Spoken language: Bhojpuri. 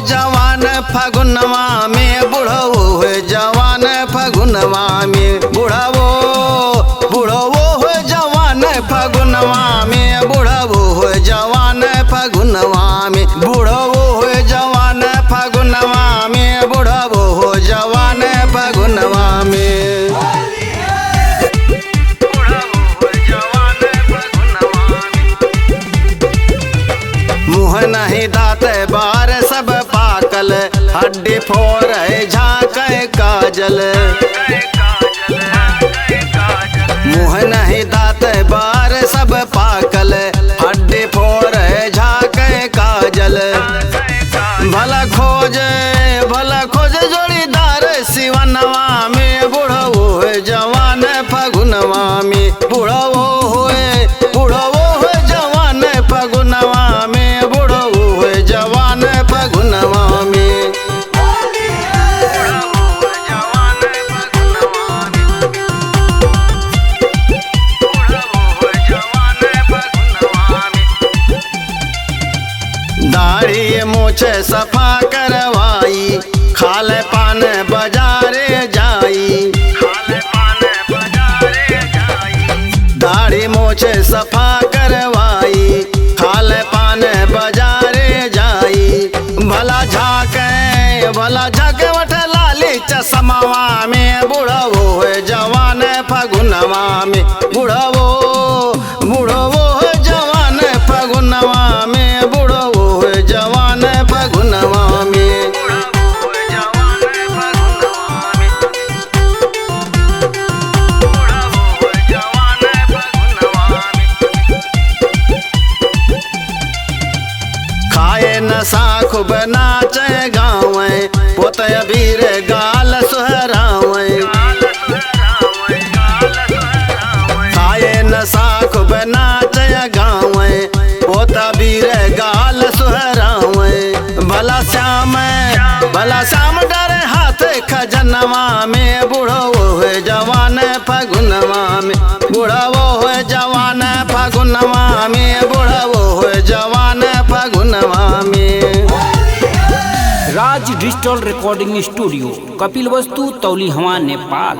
जवान फगुनवा में बुढ़ो है जवान फगुनवा में बुढ़ो है जवान फगुनवा में बुढ़ो है जवान फगुनवा में बुढ़ो है जवान फगुनवा में बुढ़ो हो जवान फगुनवा में मुँह नहीं दाँत बार सब पाकल हड्डी फोड़ झाँक काजल मुँह नहीं दाँत बार सब पाकल हड्डी फोड़ झाँक काजल भला खोज जोड़ीदार सिवनवा में बुढ़ो है जवान फगुनवा में बुढ़ो है जवान फगुनवा में बुढ़ो है जवान फगुनवा में दाढ़ी मूछे सफा करवाई खाल पान बाजारे जाई दाढ़ी मूछे सफा करवाई खाल पान बाजारे जाई भला झाके वठ लाली चश्मावा में बुढ़ो है जवान फगुनवा में बुढ़ो है जवान फगुनवा में बुढ़ो है जवान फगुनवा में खाए नशा खूब नाचे गाँव पोत अबीर गाल सुहरावे खाए नशा खूब नाचे गाँव पोत अबीर गाल सुहरावे भला श्याम डरे हाथ खजनवा में बुढ़ो है जवान फगुनवा में बुढ़ो है जवान फगुनवा में बुढ़ो है जवान फगुनवा में। राज डिजिटल रिकॉर्डिंग स्टूडियो, कपिलवस्तु, तौली हवा, नेपाल।